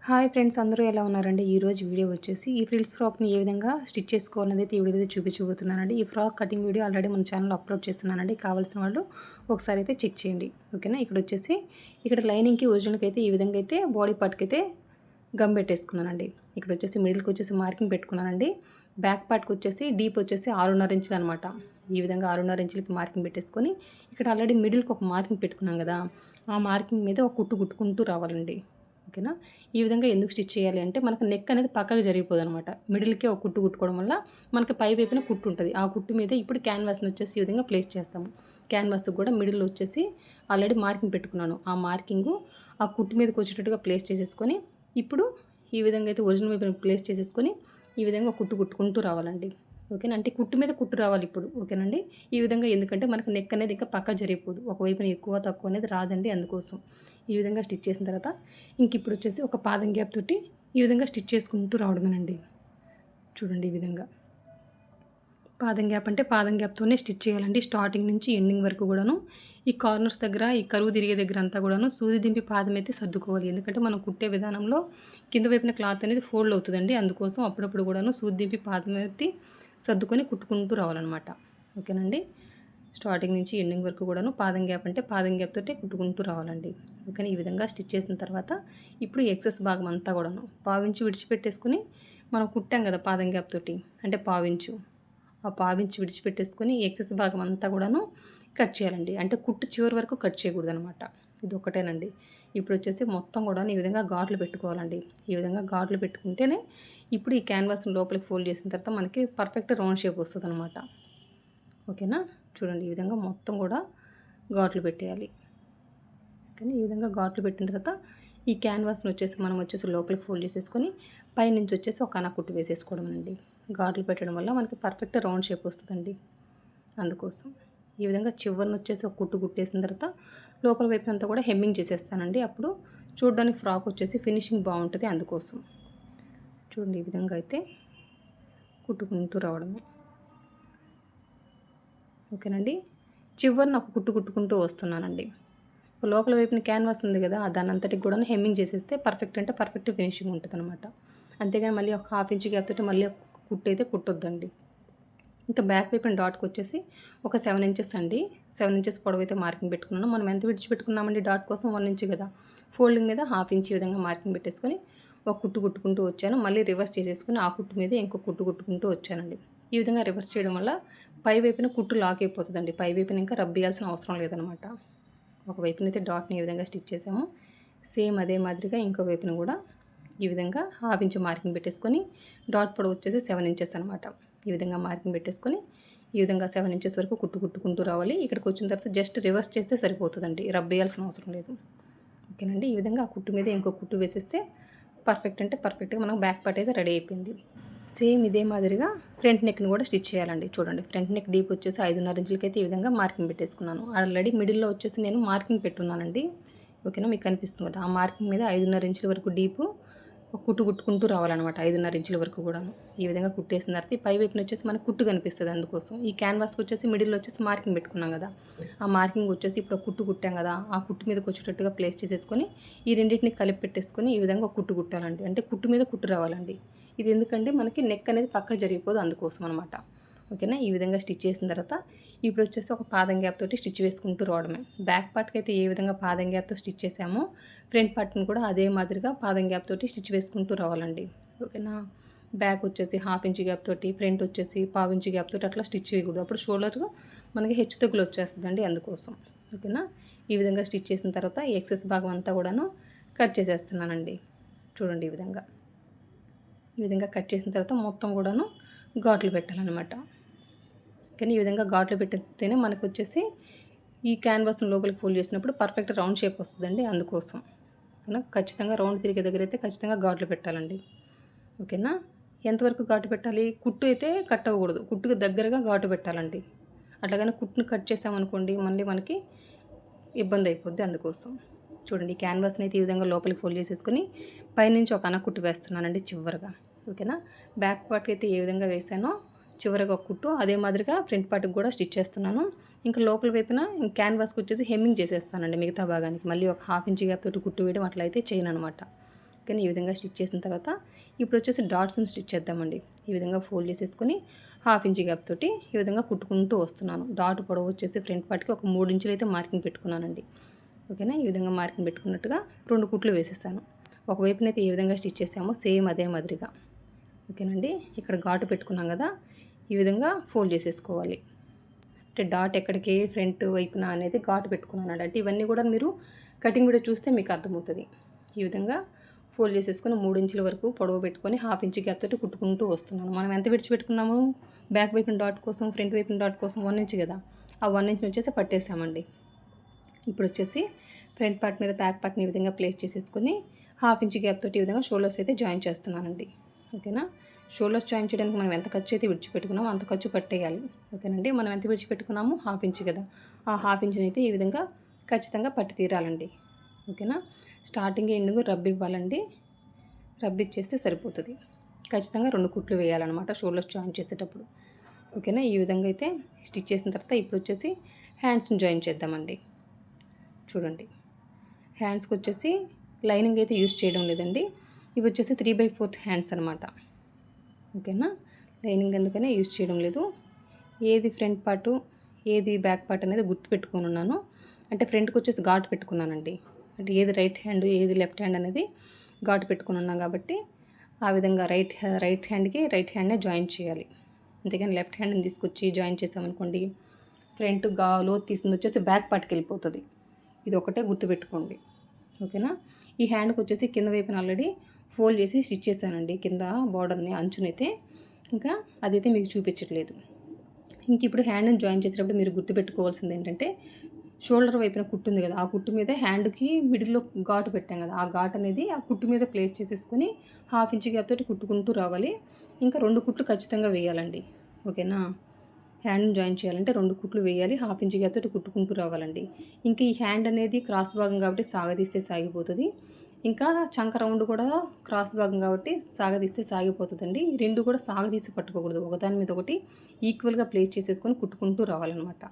Hi friends, అందరూ ఎలా ఉన్నారండి? ఈరోజు వీడియో వచ్చేసి ఈ ఫ్రిల్స్ ఫ్రాక్ని ఏ విధంగా స్టిచ్ చేసుకోవాలనేది అయితే ఈ వీడియో చూపించబోతున్నానండి. ఈ ఫ్రాక్ కటింగ్ వీడియో ఆల్రెడీ మన ఛానల్లో అప్లోడ్ చేస్తున్నానండి. కావాల్సిన వాళ్ళు ఒకసారి అయితే చెక్ చేయండి, ఓకేనా? ఇక్కడ లైనింగ్కి ఒరిజినల్కి అయితే ఈ విధంగా అయితే బాడీ పార్ట్కి అయితే గమ్ పెట్టేసుకున్నానండి. ఇక్కడ వచ్చేసి మిడిల్కి వచ్చేసి మార్కింగ్ పెట్టుకున్నానండి. బ్యాక్ పార్ట్కి వచ్చేసి డీప్ వచ్చేసి 6.5 ఇంచులు అనమాట. ఈ విధంగా 6.5 ఇంచులకి మార్కింగ్ పెట్టేసుకొని ఇక్కడ ఆల్రెడీ మిడిల్కి ఒక మార్కింగ్ పెట్టుకున్నాం కదా, ఆ మార్కింగ్ మీద ఒక కుట్టు కుట్టుకుంటూ రావాలండి, ఓకేనా? ఈ విధంగా ఎందుకు స్టిచ్ చేయాలి అంటే మనకు నెక్ అనేది పక్కకు జరిగిపోదు అనమాట. మిడిల్కే ఒక కుట్టు కుట్టుకోవడం వల్ల మనకి పై వైపున కుట్టు ఉంటుంది. ఆ కుట్టు మీద ఇప్పుడు క్యాన్వాస్ని వచ్చేసి ఈ విధంగా ప్లేస్ చేస్తాము. క్యాన్వాస్కి కూడా మిడిల్ వచ్చేసి ఆల్రెడీ మార్కింగ్ పెట్టుకున్నాను. ఆ మార్కింగు ఆ కుట్టు మీదకి వచ్చేటట్టుగా ప్లేస్ చేసేసుకొని ఇప్పుడు ఈ విధంగా అయితే ఒరిజినల్ వైపు ప్లేస్ చేసేసుకొని ఈ విధంగా కుట్టు కుట్టుకుంటూ రావాలండి, ఓకేనా? అంటే కుట్టు మీద కుట్టు రావాలి ఇప్పుడు, ఓకేనండి? ఈ విధంగా ఎందుకంటే మనకు నెక్ అనేది ఇంకా పక్క జరిగిపోదు, ఒకవైపున ఎక్కువ తక్కువ అనేది రాదండి. అందుకోసం ఈ విధంగా స్టిచ్ చేసిన తర్వాత ఇప్పుడు వచ్చేసి ఒక పాదం గ్యాప్ తోటి ఈ విధంగా స్టిచ్ చేసుకుంటూ రావడమేనండి. చూడండి, ఈ విధంగా పాదం గ్యాప్ అంటే పాదం గ్యాప్తోనే స్టిచ్ చేయాలండి. స్టార్టింగ్ నుంచి ఎండింగ్ వరకు కూడాను ఈ కార్నర్స్ దగ్గర, ఈ కరువు తిరిగే దగ్గర అంతా కూడాను సూది దింపి పాదం అయితే సర్దుకోవాలి. ఎందుకంటే మనం కుట్టే విధానంలో కింద వైపున క్లాత్ అనేది ఫోల్డ్ అవుతుందండి. అందుకోసం అప్పుడప్పుడు కూడాను సూది దింపి పాదం అయితే సర్దుకొని కుట్టుకుంటూ రావాలన్నమాట, ఓకేనండి? స్టార్టింగ్ నుంచి ఎండింగ్ వరకు కూడాను పాదం గ్యాప్ అంటే పాదం గ్యాప్ తోటి కుట్టుకుంటూ రావాలండి, ఓకేనా? ఈ విధంగా స్టిచ్ చేసిన తర్వాత ఇప్పుడు ఎక్సెస్ భాగం అంతా కూడాను పావించి విడిచిపెట్టేసుకుని మనం కుట్టాం కదా పాదం గ్యాప్ తోటి, అంటే పావించు, ఆ పావించి విడిచిపెట్టేసుకొని ఎక్సెస్ భాగం అంతా కూడాను కట్ చేయాలండి. అంటే కుట్టు చివరి వరకు కట్ చేయకూడదు అనమాట. ఇది ఒకటేనండి. ఇప్పుడు వచ్చేసి మొత్తం కూడా ఈ విధంగా ఘాట్లు పెట్టుకోవాలండి. ఈ విధంగా ఘాట్లు పెట్టుకుంటేనే ఇప్పుడు ఈ క్యాన్వాస్ని లోపలికి ఫోల్డ్ చేసిన తర్వాత మనకి పర్ఫెక్ట్ రౌండ్ షేప్ వస్తుంది అనమాట, ఓకేనా? చూడండి, ఈ విధంగా మొత్తం కూడా ఘాట్లు పెట్టేయాలి. కానీ ఈ విధంగా ఘాట్లు పెట్టిన తర్వాత ఈ క్యాన్వాస్ని వచ్చేసి మనం వచ్చేసి లోపలికి ఫోల్డ్ చేసేసుకొని పైనుంచి వచ్చేసి ఒక అన కుట్టు వేసేసుకోవడం అండి. ఘాట్లు పెట్టడం వల్ల మనకి పర్ఫెక్ట్ రౌండ్ షేప్ వస్తుందండి. అందుకోసం ఈ విధంగా చివరిని వచ్చేసి ఒక కుట్టు కుట్టేసిన తర్వాత లోపల వైపు అంతా కూడా హెమ్మింగ్ చేసేస్తానండి. అప్పుడు చూడడానికి ఫ్రాక్ వచ్చేసి ఫినిషింగ్ బాగుంటుంది. అందుకోసం చూడండి, ఈ విధంగా అయితే కుట్టుకుంటూ రావడమే, ఓకేనండి? చివరిని ఒక కుట్టు కుట్టుకుంటూ వస్తున్నానండి. లోపల వైపున క్యాన్వాస్ ఉంది కదా, దాని అంతటికి కూడా హెమ్మింగ్ చేసేస్తే పర్ఫెక్ట్ అంటే పర్ఫెక్ట్ ఫినిషింగ్ ఉంటుంది అనమాట. అంతేగాని మళ్ళీ ఒక 1/2 ఇంచ్ గ్యాప్ తోటి మళ్ళీ కుట్టు అయితే కుట్టొద్దండి. ఇంకా బ్యాక్ వైపున డాట్కి వచ్చేసి ఒక 7 ఇంచెస్ అండి, 7 ఇంచెస్ పొడవు అయితే మార్కింగ్ పెట్టుకున్నాను. మనం ఎంత విడిచిపెట్టుకున్నామండి డాట్ కోసం? 1 ఇంచ్ కదా. ఫోల్డింగ్ మీద 1/2 ఇంచ్ ఈ విధంగా మార్కింగ్ పెట్టేసుకొని ఒక కుట్టు కుట్టుకుంటూ వచ్చాను. మళ్ళీ రివర్స్ చేసేసుకుని ఆ కుట్టు మీద ఇంకో కుట్టు కుట్టుకుంటూ వచ్చానండి. ఈ విధంగా రివర్స్ చేయడం వల్ల పై వైపున కుట్టు లాక్ అయిపోతుందండి. పై వైపున ఇంకా రబ్ చేయాల్సిన అవసరం లేదనమాట. ఒక వైపున అయితే డాట్ని ఈ విధంగా స్టిచ్ చేసాము. సేమ్ అదే మాదిరిగా ఇంకో వైపున కూడా ఈ విధంగా 1/2 ఇంచ్ మార్కింగ్ పెట్టేసుకొని డాట్ పొడవు వచ్చేసి 7 ఇంచెస్ అనమాట. ఈ విధంగా మార్కింగ్ పెట్టేసుకొని ఈ విధంగా 7 ఇంచెస్ వరకు కుట్టు కుట్టుకుంటూ రావాలి. ఇక్కడికి వచ్చిన తర్వాత జస్ట్ రివర్స్ చేస్తే సరిపోతుందండి, రబ్ వేయాల్సిన అవసరం లేదు, ఓకేనండి? ఈ విధంగా ఆ కుట్టు మీద ఇంకో కుట్టు వేసేస్తే పర్ఫెక్ట్ అంటే పర్ఫెక్ట్గా మనకు బ్యాక్ పార్ట్ అయితే రెడీ అయిపోయింది. సేమ్ ఇదే మాదిరిగా ఫ్రంట్ నెక్ని కూడా స్టిచ్ చేయాలండి. చూడండి, ఫ్రంట్ నెక్ డీప్ వచ్చేసి 5.5 ఇంచులకైతే ఈ విధంగా మార్కింగ్ పెట్టేసుకున్నాను. ఆల్రెడీ మిడిల్లో వచ్చేసి నేను మార్కింగ్ పెట్టున్నానండి, ఓకేనా? మీకు కనిపిస్తుంది కదా, ఆ మార్కింగ్ మీద 5.5 ఇంచుల వరకు డీపు కుట్టు కుట్టుకుంటూ రావాలన్నమాట. 5.5 ఇంచుల వరకు కూడాను ఈ విధంగా కుట్టేసిన తర్వాత పై వైపున వచ్చేసి మనకు కుట్టు కనిపిస్తుంది. అందుకోసం ఈ క్యాన్వాస్కి వచ్చేసి మిడిల్లో వచ్చేసి మార్కింగ్ పెట్టుకున్నాం కదా, ఆ మార్కింగ్ వచ్చేసి ఇప్పుడు కుట్టు కుట్టాం కదా, ఆ కుట్టు మీదకి వచ్చేటట్టుగా ప్లేస్ చేసేసుకొని ఈ రెండింటిని కలిపి పెట్టేసుకొని ఈ విధంగా కుట్టు కుట్టాలండి. అంటే కుట్టు మీద కుట్టు రావాలండి. ఇది ఎందుకంటే మనకి నెక్ అనేది పక్క జరిగిపోదు, అందుకోసం అనమాట, ఓకేనా? ఈ విధంగా స్టిచ్ చేసిన తర్వాత ఇప్పుడు వచ్చేసి ఒక పాదం గ్యాప్ తోటి స్టిచ్ వేసుకుంటూ రావడమే. బ్యాక్ పార్ట్కి అయితే ఏ విధంగా పాదం గ్యాప్తో స్టిచ్ చేసామో ఫ్రంట్ పార్ట్ని కూడా అదే మాదిరిగా పాదం గ్యాప్ తోటి స్టిచ్ వేసుకుంటూ రావాలండి, ఓకేనా? బ్యాక్ వచ్చేసి 1/2 ఇంచ్ గ్యాప్ తోటి, ఫ్రంట్ వచ్చేసి 1/4 ఇంచ్ గ్యాప్ తోటి అట్లా స్టిచ్ చేయకూడదు. అప్పుడు షోల్డర్గా మనకి హెచ్చు తగ్గులు వచ్చేస్తుందండి, అందుకోసం, ఓకేనా? ఈ విధంగా స్టిచ్ చేసిన తర్వాత ఈ ఎక్సెస్ భాగం అంతా కూడాను కట్ చేసేస్తున్నానండి. చూడండి, ఈ విధంగా కట్ చేసిన తర్వాత మొత్తం కూడాను ఘాట్లు పెట్టాలన్నమాట. కానీ ఈ విధంగా ఘాట్లు పెట్టితేనే మనకు వచ్చేసి ఈ క్యాన్వాస్ని లోపలికి ఫోల్డ్ చేసినప్పుడు పర్ఫెక్ట్ రౌండ్ షేప్ వస్తుందండి. అందుకోసం ఓకేనా, ఖచ్చితంగా రౌండ్ తిరిగే దగ్గర అయితే ఖచ్చితంగా ఘాట్లు పెట్టాలండి, ఓకేనా? ఎంతవరకు ఘాటు పెట్టాలి? కుట్టు అయితే కట్ అవ్వకూడదు, కుట్టుకు దగ్గరగా ఘాటు పెట్టాలండి. అట్లాగని కుట్టును కట్ చేసామనుకోండి మళ్ళీ మనకి ఇబ్బంది అయిపోద్ది. అందుకోసం చూడండి, క్యాన్వాస్ని అయితే ఈ విధంగా లోపలికి ఫోల్డ్ చేసేసుకొని పైనుంచి ఒక అన కుట్టు వేస్తున్నానండి చివరిగా, ఓకేనా? బ్యాక్ పార్ట్కి అయితే ఏ విధంగా వేసానో చివరిగా ఒక కుట్టు అదే మాదిరిగా ఫ్రంట్ పార్ట్కి కూడా స్టిచ్ చేస్తున్నాను. ఇంకా లోపల వైపున క్యాన్వాస్కి వచ్చేసి హెమ్మింగ్ చేసేస్తానండి మిగతా భాగానికి. మళ్ళీ ఒక 1/2 ఇంచ్ గ్యాప్ తోటి కుట్టు వేయడం అట్లా అయితే చేయను అనమాట. కానీ ఈ విధంగా స్టిచ్ చేసిన తర్వాత ఇప్పుడు వచ్చేసి డాట్స్ని స్టిచ్ చేద్దామండి. ఈ విధంగా ఫోల్డ్ చేసేసుకొని 1/2 ఇంచ్ గ్యాప్ తోటి ఈ విధంగా కుట్టుకుంటూ వస్తున్నాను. డాట్ పొడవు వచ్చేసి ఫ్రంట్ పార్ట్కి ఒక 3 ఇంచులు అయితే మార్కింగ్ పెట్టుకున్నానండి. ఓకేనా, ఈ విధంగా మార్కింగ్ పెట్టుకున్నట్టుగా 2 కుట్లు వేసేసాను. ఒకవైపునైతే ఏ విధంగా స్టిచ్ చేసామో సేమ్ అదే మాదిరిగా. ఓకేనండి, ఇక్కడ ఘాటు పెట్టుకున్నాం కదా, ఈ విధంగా ఫోల్డ్ చేసేసుకోవాలి. అంటే డాట్ ఎక్కడికి ఫ్రంట్ వైపున అనేది ఘాటు పెట్టుకున్నానండి. అంటే ఇవన్నీ కూడా మీరు కటింగ్ వీడియో చూస్తే మీకు అర్థమవుతుంది. ఈ విధంగా ఫోల్డ్ చేసేసుకొని 3 ఇంచుల వరకు పొడవు పెట్టుకొని 1/2 ఇంచ్ గ్యాప్ తోటి కుట్టుకుంటూ వస్తున్నాను. మనం ఎంత విడిచిపెట్టుకున్నాము బ్యాక్ వైపున డాట్ కోసం, ఫ్రంట్ వైపున డాట్ కోసం 1 ఇంచ్ కదా, ఆ 1 ఇంచ్ వచ్చేసి పట్టేసామండి. ఇప్పుడు వచ్చేసి ఫ్రంట్ పార్ట్ మీద బ్యాక్ పార్ట్ని ఈ విధంగా ప్లేస్ చేసేసుకొని 1/2 ఇంచ్ గ్యాప్ తోటి ఈ విధంగా షోల్డర్స్ అయితే జాయిన్ చేస్తున్నానండి. ఓకేనా, షోల్డర్స్ జాయిన్ చేయడానికి మనం ఎంత ఖర్చు అయితే విడిచిపెట్టుకున్నామో అంత ఖర్చు పట్టేయాలి. ఓకేనండి, మనం ఎంత విడిచిపెట్టుకున్నామో 1/2 ఇంచ్ కదా, ఆ 1/2 ఇంచుని అయితే ఈ విధంగా ఖచ్చితంగా పట్టి తీరాలండి. ఓకేనా, స్టార్టింగ్ ఎండింగ్ రబ్ ఇవ్వాలండి. రబ్ ఇచ్చేస్తే సరిపోతుంది. ఖచ్చితంగా 2 కుట్లు వేయాలన్నమాట షోల్డర్స్ జాయిన్ చేసేటప్పుడు. ఓకేనా, ఈ విధంగా అయితే స్టిచ్ చేసిన తర్వాత ఇప్పుడు వచ్చేసి హ్యాండ్స్ని జాయిన్ చేద్దామండి. చూడండి, హ్యాండ్స్కి వచ్చేసి లైనింగ్ అయితే యూజ్ చేయడం లేదండి. ఇవి వచ్చేసి 3/4 హ్యాండ్స్ అనమాట. ఓకేనా, లైనింగ్ అందుకనే యూజ్ చేయడం లేదు. ఏది ఫ్రంట్ పార్టు ఏది బ్యాక్ పార్ట్ అనేది గుర్తు పెట్టుకొని ఉన్నాను. అంటే ఫ్రంట్కి వచ్చేసి ఘాటు పెట్టుకున్నానండి. అంటే ఏది రైట్ హ్యాండ్ ఏది లెఫ్ట్ హ్యాండ్ అనేది ఘాటు పెట్టుకుని ఉన్నాం కాబట్టి ఆ విధంగా రైట్ హ్యాండ్కి రైట్ హ్యాండ్నే జాయిన్ చేయాలి. అంతేగాని లెఫ్ట్ హ్యాండ్ని తీసుకొచ్చి జాయిన్ చేసామనుకోండి, ఫ్రంట్ లోతు తీసింది వచ్చేసి బ్యాక్ పార్ట్కి వెళ్ళిపోతుంది. ఇది ఒకటే గుర్తుపెట్టుకోండి. ఓకేనా, ఈ హ్యాండ్కి వచ్చేసి కింద వైపున ఆల్రెడీ ఫోల్డ్ చేసి స్టిచ్ చేశానండి, కింద బార్డర్ని అంచునైతే. ఇంకా అదైతే మీకు చూపించట్లేదు. ఇంక ఇప్పుడు హ్యాండ్ని జాయిన్ చేసేటప్పుడు మీరు గుర్తుపెట్టుకోవాల్సింది ఏంటంటే, షోల్డర్ వైపున కుట్టు ఉంది కదా, ఆ కుట్టు మీద హ్యాండ్కి మిడిల్లో ఘాటు పెట్టాం కదా, ఆ ఘాటు అనేది ఆ కుట్టు మీద ప్లేస్ చేసేసుకొని 1/2 ఇంచ్ గ్యాప్ తోటి కుట్టుకుంటూ రావాలి. ఇంకా 2 కుట్లు ఖచ్చితంగా వేయాలండి. ఓకేనా, హ్యాండ్ని జాయిన్ చేయాలంటే 2 కుట్లు వేయాలి, 1/2 ఇంచ్ గ్యాప్ తోటి కుట్టుకుంటూ రావాలండి. ఇంకా ఈ హ్యాండ్ అనేది క్రాస్ భాగం కాబట్టి సాగదీస్తే సాగిపోతుంది. ఇంకా చంక రౌండ్ కూడా క్రాస్ భాగం కాబట్టి సాగదీస్తే సాగిపోతుందండి. 2 కూడా సాగదీసి పట్టుకోకూడదు, ఒకదాని మీద ఒకటి ఈక్వల్గా ప్లేస్ చేసేసుకొని కుట్టుకుంటూ రావాలన్నమాట.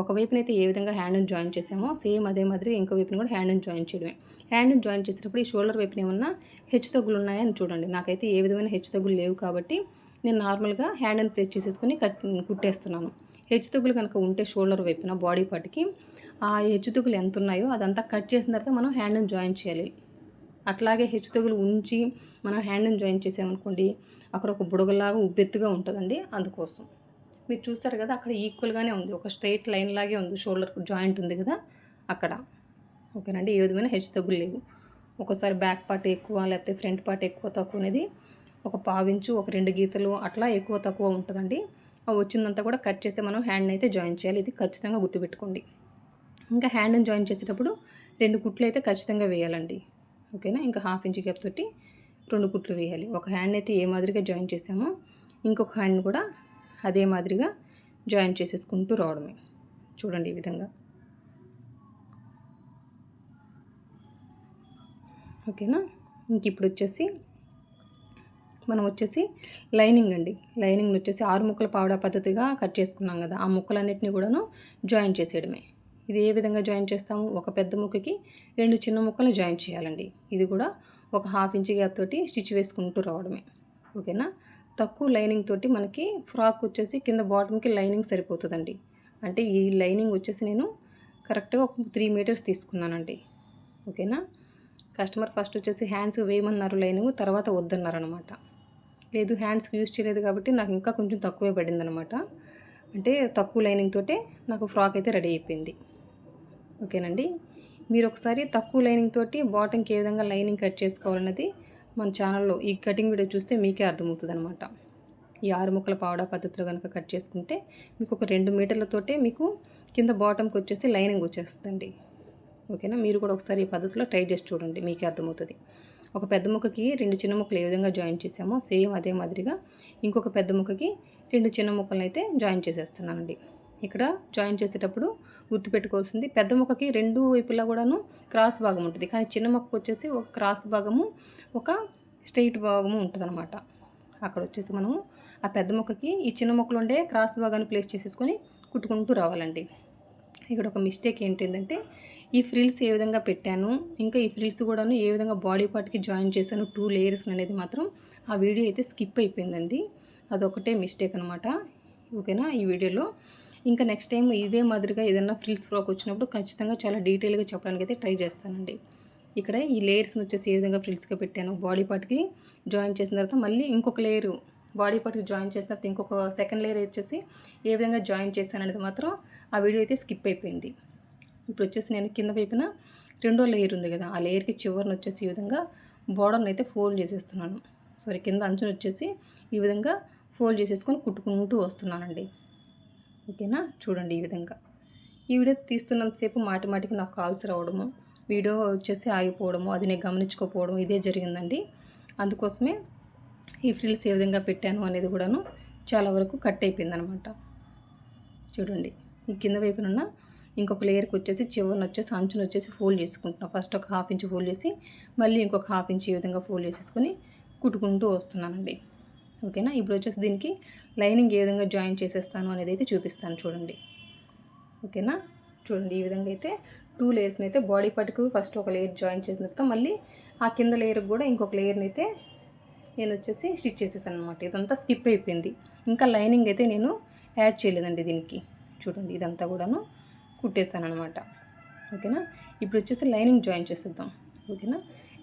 ఒకవైపునైతే ఏ విధంగా హ్యాండ్ని జాయిన్ చేసామో సేమ్ అదే మాదిరిగా ఇంకో వైపున కూడా హ్యాండ్ని జాయిన్ చేయడమే. హ్యాండ్ని జాయిన్ చేసేటప్పుడు ఈ షోల్డర్ వైపున ఏమన్నా హెచ్చు తగ్గులు ఉన్నాయని చూడండి. నాకైతే ఏ విధమైన హెచ్చు తగ్గులు లేవు కాబట్టి నేను నార్మల్గా హ్యాండ్ని ప్లేస్ చేసేసుకొని కుట్టేస్తున్నాను. హెచ్చు తగ్గులు కనుక ఉంటే షోల్డర్ వైపున బాడీ పార్ట్కి ఆ హెచ్చు తగ్గులు ఎంత ఉన్నాయో అదంతా కట్ చేసిన తర్వాత మనం హ్యాండ్ని జాయిన్ చేయాలి. అట్లాగే హెచ్చు తగ్గులు ఉంచి మనం హ్యాండ్ని జాయిన్ చేసామనుకోండి, అక్కడ ఒక బుడగలాగా ఉబ్బెత్తుగా ఉంటుందండి. అందుకోసం మీరు చూస్తారు కదా, అక్కడ ఈక్వల్గానే ఉంది, ఒక స్ట్రైట్ లైన్ లాగే ఉంది, షోల్డర్ జాయింట్ ఉంది కదా అక్కడ. ఓకేనండి, ఏ విధమైన హెచ్చు తగ్గులు లేవు. ఒకసారి బ్యాక్ పార్ట్ ఎక్కువ లేకపోతే ఫ్రంట్ పార్ట్ ఎక్కువ తక్కువ అనేది ఒక 1/2 ఇంచు ఒక 2 గీతలు అట్లా ఎక్కువ తక్కువ ఉంటుందండి. అవి వచ్చిందంతా కూడా కట్ చేసి మనం హ్యాండ్ని అయితే జాయిన్ చేయాలి. ఇది ఖచ్చితంగా గుర్తుపెట్టుకోండి. ఇంకా హ్యాండ్ని జాయిన్ చేసేటప్పుడు 2 కుట్లు అయితే ఖచ్చితంగా వేయాలండి. ఓకేనా, ఇంకా 1/2 ఇంచ్ గ్యాప్ తోటి 2 కుట్లు వేయాలి. ఒక హ్యాండ్ అయితే ఏ మాదిరిగా జాయిన్ చేసామో ఇంకొక హ్యాండ్ కూడా అదే మాదిరిగా జాయిన్ చేసేసుకుంటూ రావడమే. చూడండి ఈ విధంగా. ఓకేనా, ఇంక ఇప్పుడు వచ్చేసి మనం వచ్చేసి లైనింగ్ అండి. లైనింగ్ వచ్చేసి 6 ముక్కల పావడా పద్ధతిగా కట్ చేసుకున్నాం కదా, ఆ ముక్కలన్నిటిని కూడాను జాయిన్ చేసేయడమే. ఇది ఏ విధంగా జాయిన్ చేస్తాము, ఒక పెద్ద ముక్కకి 2 చిన్న ముక్కలు జాయిన్ చేయాలండి. ఇది కూడా ఒక 1/2 ఇంచ్ గ్యాప్ తోటి స్టిచ్ వేసుకుంటూ రావడమే. ఓకేనా, తక్కువ లైనింగ్ తోటి మనకి ఫ్రాక్ వచ్చేసి కింద బాటమ్కి లైనింగ్ సరిపోతుందండి. అంటే ఈ లైనింగ్ వచ్చేసి నేను కరెక్ట్గా ఒక 3 మీటర్స్ తీసుకున్నానండి. ఓకేనా, కస్టమర్ ఫస్ట్ వచ్చేసి హ్యాండ్స్ వేయమన్నారు లైనింగ్, తర్వాత వద్దన్నారు అనమాట. లేదు హ్యాండ్స్కి యూజ్ చేయలేదు కాబట్టి నాకు ఇంకా కొంచెం తక్కువే పడింది అనమాట. అంటే తక్కువ లైనింగ్ తోటే నాకు ఫ్రాక్ అయితే రెడీ అయిపోయింది. ఓకేనండి, మీరు ఒకసారి తక్కువ లైనింగ్ తోటి బాటమ్కి ఏ విధంగా లైనింగ్ కట్ చేసుకోవాలన్నది మన ఛానల్లో ఈ కటింగ్ వీడియో చూస్తే మీకే అర్థమవుతుంది అనమాట. ఈ 6 ముక్కల పావడా పద్ధతిలో కనుక కట్ చేసుకుంటే మీకు ఒక 2 మీటర్లతోటే మీకు కింద బాటమ్కి వచ్చేసి లైనింగ్ వచ్చేస్తుందండి. ఓకేనా, మీరు కూడా ఒకసారి ఈ పద్ధతిలో ట్రై చేసి చూడండి, మీకే అర్థమవుతుంది. ఒక పెద్ద ముక్కకి 2 చిన్న ముక్కలు ఏ విధంగా జాయిన్ చేసామో సేమ్ అదే మాదిరిగా ఇంకొక పెద్ద ముక్కకి 2 చిన్న ముక్కలను అయితే జాయిన్ చేసేస్తున్నానండి. ఇక్కడ జాయిన్ చేసేటప్పుడు గుర్తుపెట్టుకోవాల్సింది, పెద్ద ముక్కకి 2 వైపులా కూడాను క్రాస్ భాగం ఉంటుంది, కానీ చిన్న ముక్కకు వచ్చేసి ఒక క్రాస్ భాగము ఒక స్ట్రైట్ భాగము ఉంటుందన్నమాట. అక్కడ వచ్చేసి మనము ఆ పెద్ద ముక్కకి ఈ చిన్న ముక్కలు ఉండే క్రాస్ భాగాన్ని ప్లేస్ చేసేసుకొని కుట్టుకుంటూ రావాలండి. ఇక్కడ ఒక మిస్టేక్ ఏంటంటే ఈ ఫ్రిల్స్ ఏ విధంగా పెట్టాను, ఇంకా ఈ ఫ్రిల్స్ కూడాను ఏ విధంగా బాడీ పార్ట్‌కి జాయిన్ చేశాను 2 లేయర్స్ అనేది మాత్రం ఆ వీడియో అయితే స్కిప్ అయిపోయిందండి. అదొకటే మిస్టేక్ అనమాట. ఓకేనా ఈ వీడియోలో. ఇంకా నెక్స్ట్ టైం ఇదే మాదిరిగా ఏదైనా ఫ్రిల్స్ ఫ్రాక్ వచ్చినప్పుడు ఖచ్చితంగా చాలా డీటెయిల్‌గా చెప్పడానికైతే ట్రై చేస్తానండి. ఇక్కడ ఈ లేయర్స్‌ని వచ్చేసి ఏ విధంగా ఫ్రిల్స్‌గా పెట్టాను, బాడీ పార్ట్‌కి జాయిన్ చేసిన తర్వాత మళ్ళీ ఇంకొక లేయరు బాడీ పార్ట్‌కి జాయిన్ చేసిన తర్వాత ఇంకొక సెకండ్ లేయర్ వచ్చేసి ఏ విధంగా జాయిన్ చేశాననేది మాత్రం ఆ వీడియో అయితే స్కిప్ అయిపోయింది. ఇప్పుడు వచ్చేసి నేను కింద వైపున రెండో లేయర్ ఉంది కదా, ఆ లేయర్కి చివరన వచ్చేసి ఈ విధంగా బోర్డర్ని అయితే ఫోల్డ్ చేసేస్తున్నాను. సారీ, కింద అంచుని వచ్చేసి ఈ విధంగా ఫోల్డ్ చేసేసుకొని కుట్టుకుంటూ వస్తున్నానండి. ఓకేనా, చూడండి ఈ విధంగా. ఈ వీడియో తీస్తున్నంతసేపు మాటి మాటికి నాకు కాల్స్ రావడము, వీడియో వచ్చేసి ఆగిపోవడము, అది నేను గమనించుకోకపోవడం ఇదే జరిగిందండి. అందుకోసమే ఈ ఫ్రిల్స్ ఏ విధంగా పెట్టాను అనేది కూడాను చాలా వరకు కట్ అయిపోయిందనమాట. చూడండి, ఈ కింద వైపునున్న ఇంకొక లేయర్కి వచ్చేసి చివరన వచ్చేసి అంచును వచ్చేసి ఫోల్డ్ చేసుకుంటున్నాను. ఫస్ట్ ఒక 1/2 ఇంచ్ ఫోల్డ్ చేసి మళ్ళీ ఇంకొక 1/2 ఇంచ్ ఈ విధంగా ఫోల్డ్ చేసేసుకొని కుట్టుకుంటూ వస్తున్నానండి. ఓకేనా, ఇప్పుడు వచ్చేసి దీనికి లైనింగ్ ఏ విధంగా జాయిన్ చేసేస్తాను అనేది అయితే చూపిస్తాను చూడండి. ఓకేనా, చూడండి ఈ విధంగా అయితే 2 లేయర్స్ని అయితే బాడీ పార్ట్కి ఫస్ట్ ఒక లేయర్ జాయిన్ చేసిన తర్వాత మళ్ళీ ఆ కింద లేయర్కి కూడా ఇంకొక లేయర్ని అయితే నేను వచ్చేసి స్టిచ్ చేసేసాను అనమాట. ఇదంతా స్కిప్ అయిపోయింది. ఇంకా లైనింగ్ అయితే నేను యాడ్ చేయలేదండి దీనికి. చూడండి ఇదంతా కూడాను కుట్టేసాను అనమాట. ఓకేనా, ఇప్పుడు వచ్చేసి లైనింగ్ జాయిన్ చేసేద్దాం. ఓకేనా,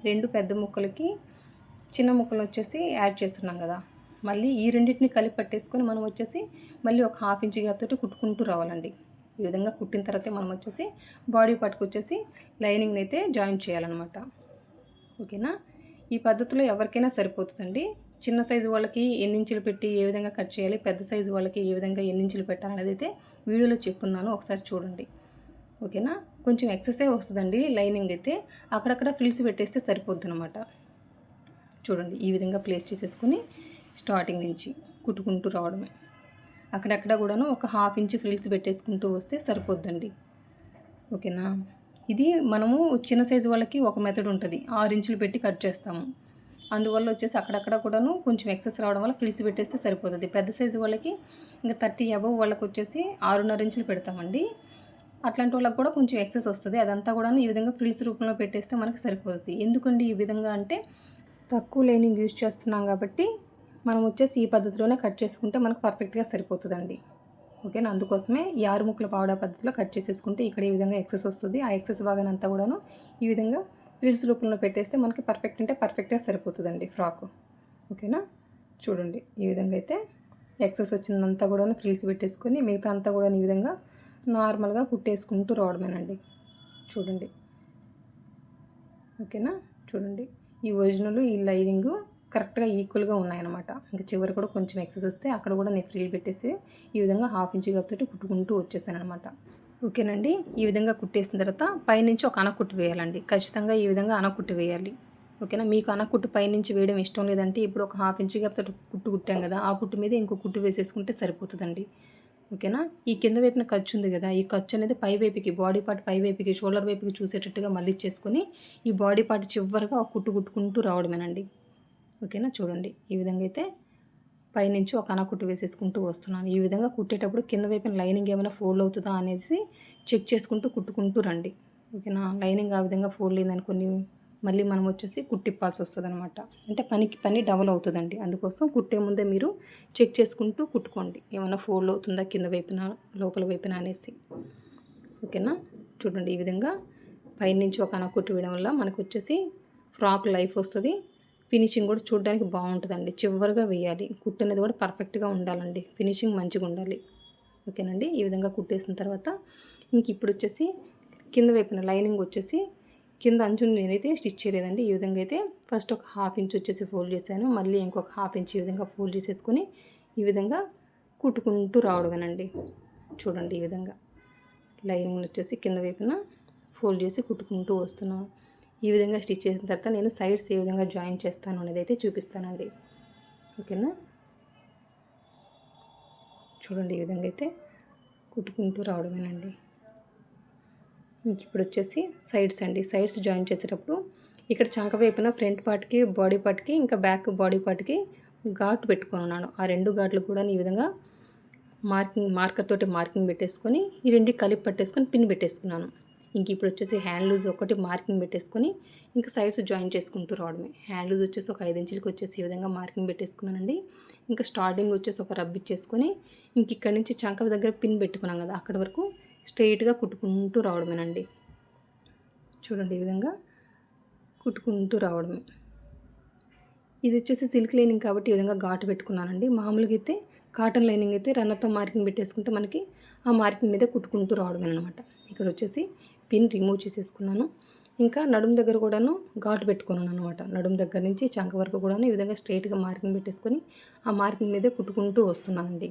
2 పెద్ద ముక్కలకి చిన్న ముక్కలు వచ్చేసి యాడ్ చేస్తున్నాం కదా, మళ్ళీ ఈ రెండింటిని కలిపి పట్టేసుకొని మనం వచ్చేసి మళ్ళీ ఒక 1/2 ఇంచ్ గ్యాప్ తోటి కుట్టుకుంటూ రావాలండి. ఈ విధంగా కుట్టిన తర్వాత మనం వచ్చేసి బాడీ పార్ట్కి వచ్చేసి లైనింగ్ని అయితే జాయిన్ చేయాలన్నమాట. ఓకేనా, ఈ పద్ధతిలో ఎవరికైనా సరిపోతుందండి. చిన్న సైజు వాళ్ళకి ఎన్ని ఇంచులు పెట్టి ఏ విధంగా కట్ చేయాలి, పెద్ద సైజు వాళ్ళకి ఏ విధంగా ఎన్ని ఇంచులు పెట్టాలనేది అయితే వీడియోలో చెప్పున్నాను, ఒకసారి చూడండి. ఓకేనా, కొంచెం ఎక్సెసే వస్తుందండి లైనింగ్ అయితే, అక్కడక్కడ ఫ్రిల్స్ పెట్టేస్తే సరిపోద్ది అనమాట. చూడండి ఈ విధంగా ప్లేస్ చేసేసుకొని స్టార్టింగ్ నుంచి కుట్టుకుంటూ రావడమే. అక్కడక్కడ కూడాను ఒక 1/2 ఇంచ్ ఫ్రిల్స్ పెట్టేసుకుంటూ వస్తే సరిపోద్దండి. ఓకేనా, ఇది మనము చిన్న సైజు వాళ్ళకి ఒక మెథడ్ ఉంటుంది, 6 ఇంచులు పెట్టి కట్ చేస్తాము. అందువల్ల వచ్చేసి అక్కడక్కడ కూడాను కొంచెం ఎక్సెస్ రావడం వల్ల ఫ్రిల్స్ పెట్టేస్తే సరిపోతుంది. పెద్ద సైజు వాళ్ళకి ఇంకా 30 అబవ్ వాళ్ళకి వచ్చేసి 6.5 ఇంచులు పెడతామండి. అట్లాంటి వాళ్ళకి కూడా కొంచెం ఎక్సెస్ వస్తుంది. అదంతా కూడా ఈ విధంగా ఫ్రిల్స్ రూపంలో పెట్టేస్తే మనకి సరిపోతుంది. ఎందుకండి ఈ విధంగా అంటే తక్కువ లైనింగ్ యూజ్ చేస్తున్నాం కాబట్టి మనం వచ్చేసి ఈ పద్ధతిలోనే కట్ చేసుకుంటే మనకు పర్ఫెక్ట్గా సరిపోతుందండి. ఓకేనా, అందుకోసమే ఈ 6 ముక్కల పావడా పద్ధతిలో కట్ చేసేసుకుంటే ఇక్కడ ఈ విధంగా ఎక్సెస్ వస్తుంది. ఆ ఎక్సెస్ భాగానంతా కూడాను ఈ విధంగా ఫ్రిల్స్ రూపంలో పెట్టేస్తే మనకి పర్ఫెక్ట్ అంటే పర్ఫెక్ట్గా సరిపోతుందండి ఫ్రాక్. ఓకేనా, చూడండి ఈ విధంగా అయితే ఎక్సెస్ వచ్చిందంతా కూడాను ఫ్రిల్స్ పెట్టేసుకొని మిగతా అంతా కూడా ఈ విధంగా నార్మల్గా కుట్టేసుకుంటూ రావడమేనండి. చూడండి. ఓకేనా, చూడండి ఈ ఒరిజినల్ ఈ లైనింగ్ కరెక్ట్గా ఈక్వల్గా ఉన్నాయన్నమాట. ఇంకా చివరి కూడా కొంచెం ఎక్సెస్ వస్తే అక్కడ కూడా నేను ఫ్రిల్ పెట్టేసి ఈ విధంగా 1/2 ఇంచ్ కాబట్టి కుట్టుకుంటూ వచ్చేసాను అనమాట. ఓకేనండి, ఈ విధంగా కుట్టేసిన తర్వాత పైనుంచి ఒక అనకుట్టు వేయాలండి. ఖచ్చితంగా ఈ విధంగా అనకుట్టు వేయాలి. ఓకేనా, మీకు అనకుట్టు పైనుంచి వేయడం ఇష్టం లేదంటే ఇప్పుడు ఒక 1/2 ఇంచ్ కాబట్టి కుట్టు కుట్టాం కదా, ఆ కుట్టు మీద ఇంకో కుట్టు వేసేసుకుంటే సరిపోతుందండి. ఓకేనా, ఈ కింద వైపున ఖర్చు ఉంది కదా, ఈ ఖర్చు అనేది పై వైపుకి బాడీ పార్ట్ పై వైపుకి షోల్డర్ వైపుకి చూసేటట్టుగా మళ్ళీ చేసుకొని ఈ బాడీ పార్ట్ చివరిగా ఒక కుట్టు కుట్టుకుంటూ రావడమేనండి. ఓకేనా, చూడండి ఈ విధంగా అయితే పైనుంచి ఒక అనకుట్టు వేసేసుకుంటూ వస్తున్నాను. ఈ విధంగా కుట్టేటప్పుడు కింద వైపున లైనింగ్ ఏమైనా ఫోల్డ్ అవుతుందా అనేసి చెక్ చేసుకుంటూ కుట్టుకుంటూ రండి. ఓకేనా, లైనింగ్ ఆ విధంగా ఫోల్డ్ అయిందనుకోని మళ్ళీ మనం వచ్చేసి కుట్టిప్పాల్సి వస్తుంది అనమాట. అంటే పని డబల్ అవుతుందండి. అందుకోసం కుట్టే ముందే మీరు చెక్ చేసుకుంటూ కుట్టుకోండి, ఏమైనా ఫోల్డ్ అవుతుందా కింద వైపున లోపల వైపున అనేసి. ఓకేనా, చూడండి ఈ విధంగా పైనుంచి ఒక అనకుట్టు వేయడం వల్ల మనకు వచ్చేసి ఫ్రాక్ లైఫ్ వస్తుంది. ఫినిషింగ్ కూడా చూడడానికి బాగుంటుందండి. చివరిగా వేయాలి, కుట్టు అనేది కూడా పర్ఫెక్ట్గా ఉండాలండి, ఫినిషింగ్ మంచిగా ఉండాలి. ఓకేనండి, ఈ విధంగా కుట్టేసిన తర్వాత ఇంక ఇప్పుడు వచ్చేసి కింద వైపున లైనింగ్ వచ్చేసి కింద అంచుని నేనైతే స్టిచ్ చేయలేదండి. ఈ విధంగా అయితే ఫస్ట్ ఒక 1/2 ఇంచ్ వచ్చేసి ఫోల్డ్ చేశాను, మళ్ళీ ఇంకొక 1/2 ఇంచ్ ఈ విధంగా ఫోల్డ్ చేసేసుకొని ఈ విధంగా కుట్టుకుంటూ రావడమేనండి. చూడండి ఈ విధంగా లైనింగ్ వచ్చేసి కింద వైపున ఫోల్డ్ చేసి కుట్టుకుంటూ వస్తున్నాను. ఈ విధంగా స్టిచ్ చేసిన తర్వాత నేను సైడ్స్ ఏ విధంగా జాయిన్ చేస్తాను అనేది అయితే చూపిస్తానండి. ఓకేనా, చూడండి ఈ విధంగా అయితే కుట్టుకుంటూ రావడమేనండి. ఇప్పుడు వచ్చేసి సైడ్స్ అండి. సైడ్స్ జాయిన్ చేసేటప్పుడు ఇక్కడ చంక వైపున ఫ్రంట్ పార్ట్కి బాడీ పార్ట్కి ఇంకా బ్యాక్ బాడీ పార్ట్కి ఘాటు పెట్టుకొని ఉన్నాను. ఆ 2 ఘాట్లు కూడా ఈ విధంగా మార్కర్ తోటి మార్కింగ్ పెట్టేసుకొని ఈ 2 కలిపి పట్టేసుకొని పిన్ పెట్టేసుకున్నాను. ఇంక ఇప్పుడు వచ్చేసి హ్యాండ్ లూజ్ ఒకటి మార్కింగ్ పెట్టేసుకొని ఇంకా సైడ్స్ జాయిన్ చేసుకుంటూ రావడమే. హ్యాండ్ లూజ్ వచ్చేసి ఒక 5 ఇంచులకి వచ్చేసి ఈ విధంగా మార్కింగ్ పెట్టేసుకున్నానండి. ఇంకా స్టార్టింగ్ వచ్చేసి ఒక రబ్ ఇచ్చేసుకొని ఇంక ఇక్కడ నుంచి చంక దగ్గర పిన్ పెట్టుకున్నాం కదా, అక్కడి వరకు స్ట్రైట్గా కుట్టుకుంటూ రావడమేనండి. చూడండి, ఈ విధంగా కుట్టుకుంటూ రావడమే. ఇది వచ్చేసి సిల్క్ లైనింగ్ కాబట్టి ఈ విధంగా ఘాటు పెట్టుకున్నానండి. మామూలుగా అయితే కాటన్ లైనింగ్ అయితే రన్నర్తో మార్కింగ్ పెట్టేసుకుంటే మనకి ఆ మార్కింగ్ మీద కుట్టుకుంటూ రావడమే అనమాట. ఇక్కడ వచ్చేసి పిన్ రిమూవ్ చేసేసుకున్నాను. ఇంకా నడుము దగ్గర కూడాను ఘాటు పెట్టుకున్నాను అనమాట. నడుము దగ్గర నుంచి చంక వరకు కూడాను ఈ విధంగా స్ట్రైట్గా మార్కింగ్ పెట్టేసుకొని ఆ మార్కింగ్ మీదే కుట్టుకుంటూ వస్తున్నానండి.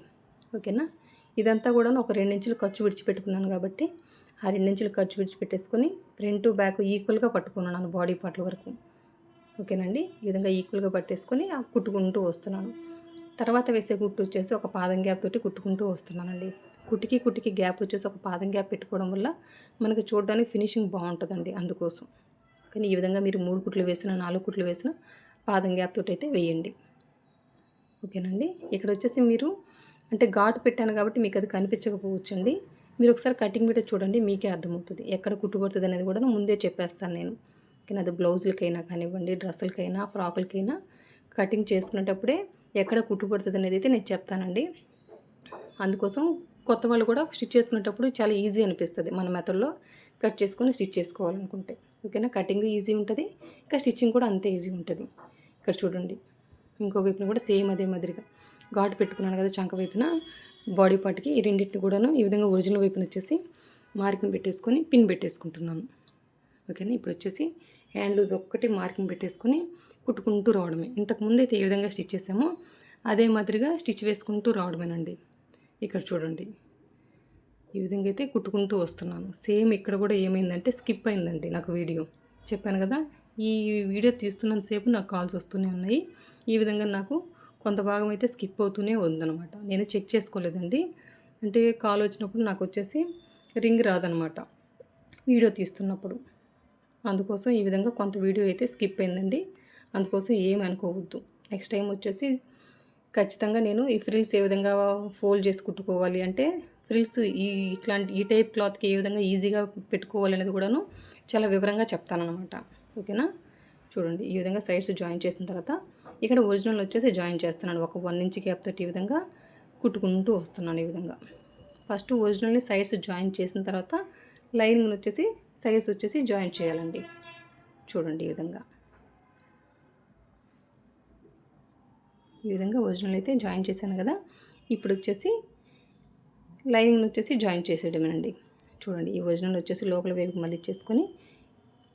ఓకేనా. ఇదంతా కూడాను ఒక 2 ఇంచులు ఖర్చు విడిచిపెట్టుకున్నాను కాబట్టి ఆ 2 ఇంచులు ఖర్చు విడిచిపెట్టేసుకొని ఫ్రంట్ బ్యాక్ ఈక్వల్గా పట్టుకున్నాను బాడీ పార్ట్ల వరకు. ఓకేనండి. ఈ విధంగా ఈక్వల్గా పట్టేసుకొని కుట్టుకుంటూ వస్తున్నాను. తర్వాత వేసే కుట్టు వచ్చేసి ఒక పాదం గ్యాప్ తోటి కుట్టుకుంటూ వస్తున్నానండి. కుట్టికి గ్యాప్ వచ్చేసి ఒక పాదం గ్యాప్ పెట్టుకోవడం వల్ల మనకి చూడడానికి ఫినిషింగ్ బాగుంటుందండి, అందుకోసం. కానీ ఈ విధంగా మీరు 3 కుట్లు వేసినా 4 కుట్లు వేసినా పాదం గ్యాప్ తోటి అయితే వేయండి. ఓకేనండి. ఇక్కడ వచ్చేసి మీరు అంటే ఘాటు పెట్టాను కాబట్టి మీకు అది కనిపించకపోవచ్చండి. మీరు ఒకసారి కటింగ్ వీడియో చూడండి, మీకే అర్థమవుతుంది ఎక్కడ కుట్టుబడుతుంది అనేది కూడా ముందే చెప్పేస్తాను నేను. ఓకేనా. అది బ్లౌజులకైనా కానివ్వండి, డ్రెస్సులకైనా, ఫ్రాకులకైనా కటింగ్ చేసుకునేటప్పుడే ఎక్కడ కుట్టుబడుతుంది అనేది అయితే నేను చెప్తానండి. అందుకోసం కొత్త వాళ్ళు కూడా స్టిచ్ చేసుకునేటప్పుడు చాలా ఈజీ అనిపిస్తుంది మన మెథడ్లో కట్ చేసుకొని స్టిచ్ చేసుకోవాలనుకుంటే. ఓకేనా. కటింగ్ ఈజీ ఉంటుంది, ఇంకా స్టిచ్చింగ్ కూడా అంతే ఈజీ ఉంటుంది. ఇక్కడ చూడండి, ఇంకో వైపున కూడా సేమ్ అదే మాదిరిగా ఘాటు పెట్టుకున్నాను కదా చంక వైపున బాడీ పార్ట్కి. ఈ రెండింటిని కూడాను ఈ విధంగా ఒరిజినల్ వైపున వచ్చేసి మార్కింగ్ పెట్టేసుకొని పిన్ పెట్టేసుకుంటున్నాను. ఓకేనా. ఇప్పుడు వచ్చేసి హ్యాండ్ లూజ్ ఒక్కటి మార్కింగ్ పెట్టేసుకొని కుట్టుకుంటూ రావడమే. ఇంతకుముందు అయితే ఏ విధంగా స్టిచ్ చేసామో అదే మాదిరిగా స్టిచ్ వేసుకుంటూ రావడమేనండి. ఇక్కడ చూడండి, ఈ విధంగా అయితే కుట్టుకుంటూ వస్తున్నాను. సేమ్ ఇక్కడ కూడా ఏమైందంటే స్కిప్ అయిందండి నాకు వీడియో. చెప్పాను కదా, ఈ వీడియో తీస్తున్నంతసేపు నాకు కాల్స్ వస్తూనే ఉన్నాయి. ఈ విధంగా నాకు కొంత భాగం అయితే స్కిప్ అవుతూనే ఉందన్నమాట. నేను చెక్ చేసుకోలేదండి. అంటే కాల్ వచ్చినప్పుడు నాకు వచ్చేసి రింగ్ రాదనమాట వీడియో తీస్తున్నప్పుడు. అందుకోసం ఈ విధంగా కొంత వీడియో అయితే స్కిప్ అయిందండి. అందుకోసం ఏమి అనుకోవద్దు. నెక్స్ట్ టైం వచ్చేసి ఖచ్చితంగా నేను ఈ ఫ్రిల్స్ ఏ విధంగా ఫోల్డ్ చేసి కుట్టుకోవాలి అంటే ఫ్రిల్స్ ఈ టైప్ క్లాత్కి ఏ విధంగా ఈజీగా పెట్టుకోవాలి అనేది కూడాను చాలా వివరంగా చెప్తానన్నమాట. ఓకేనా. చూడండి, ఈ విధంగా సైడ్స్ జాయిన్ చేసిన తర్వాత ఇక్కడ ఒరిజినల్ వచ్చేసి జాయిన్ చేస్తున్నాను. ఒక 1 ఇంచ్ గ్యాప్ తోటి ఈ విధంగా కుట్టుకుంటూ వస్తున్నాను. ఈ విధంగా ఫస్ట్ ఒరిజినల్ని సైడ్స్ జాయిన్ చేసిన తర్వాత లైనింగ్ వచ్చేసి సైడ్స్ వచ్చేసి జాయిన్ చేయాలండి. చూడండి, ఈ విధంగా ఒరిజినల్ అయితే జాయిన్ చేశాను కదా. ఇప్పుడు వచ్చేసి లైనింగ్ వచ్చేసి జాయిన్ చేసేయడమేనండి. చూడండి, ఈ ఒరిజినల్ వచ్చేసి లోపల వైపుకి మళ్ళీ చేసుకొని,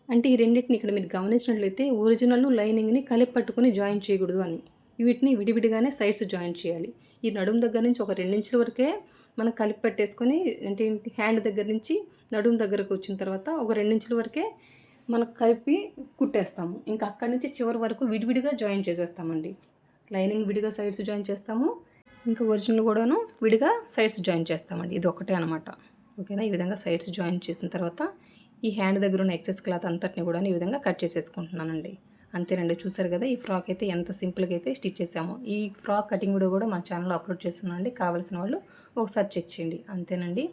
అంటే ఈ రెండింటిని ఇక్కడ మీరు గమనించినట్లయితే ఒరిజినల్ లైనింగ్ని కలిపి పట్టుకొని జాయిన్ చేయకూడదు అని, వీటిని విడివిడిగానే సైడ్స్ జాయిన్ చేయాలి. ఈ నడుము దగ్గర నుంచి ఒక 2 ఇంచుల వరకే మనం కలిపి పెట్టేసుకొని, అంటే హ్యాండ్ దగ్గర నుంచి నడుము దగ్గరకు వచ్చిన తర్వాత ఒక 2 ఇంచుల వరకే మనకు కలిపి కుట్టేస్తాము. ఇంకా అక్కడి నుంచి చివరి వరకు విడివిడిగా జాయిన్ చేసేస్తామండి. లైనింగ్ విడిగా సైడ్స్ జాయిన్ చేస్తాము, ఇంకా ఒరిజినల్ కూడాను విడిగా సైడ్స్ జాయిన్ చేస్తామండి. ఇది ఒకటే అనమాట. ఓకేనా. ఈ విధంగా సైడ్స్ జాయిన్ చేసిన తర్వాత ఈ హ్యాండ్ దగ్గర ఉన్న ఎక్సెస్ క్లాత్ అంతటిని కూడా ఈ విధంగా కట్ చేసేసుకుంటున్నానండి. అంతేనండి. చూసారు కదా, ఈ ఫ్రాక్ అయితే ఎంత సింపుల్గా అయితే స్టిచ్ చేసాము. ఈ ఫ్రాక్ కటింగ్ వీడియో కూడా మా ఛానల్లో అప్లోడ్ చేస్తున్నానండి. కావాల్సిన వాళ్ళు ఒకసారి చెక్ చేయండి. అంతేనండి.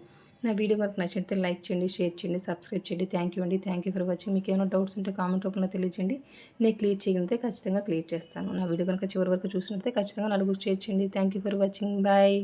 నా వీడియో కనుక నచ్చితే లైక్ చేయండి, షేర్ చేయండి, సబ్స్క్రైబ్ చేయండి. థ్యాంక్ యూ అండి. Thank you for watching. మీకు ఏమైనా డౌట్స్ ఉంటే కామెంట్ రూపంలో తెలియజేయండి. నేను క్లియర్ చేయగలిగితే ఖచ్చితంగా క్లియర్ చేస్తాను. నా వీడియో కనుక చివరి వరకు చూసినట్లయితే ఖచ్చితంగా నలుగురు షేర్ చేయండి. Thank you for watching. Bye.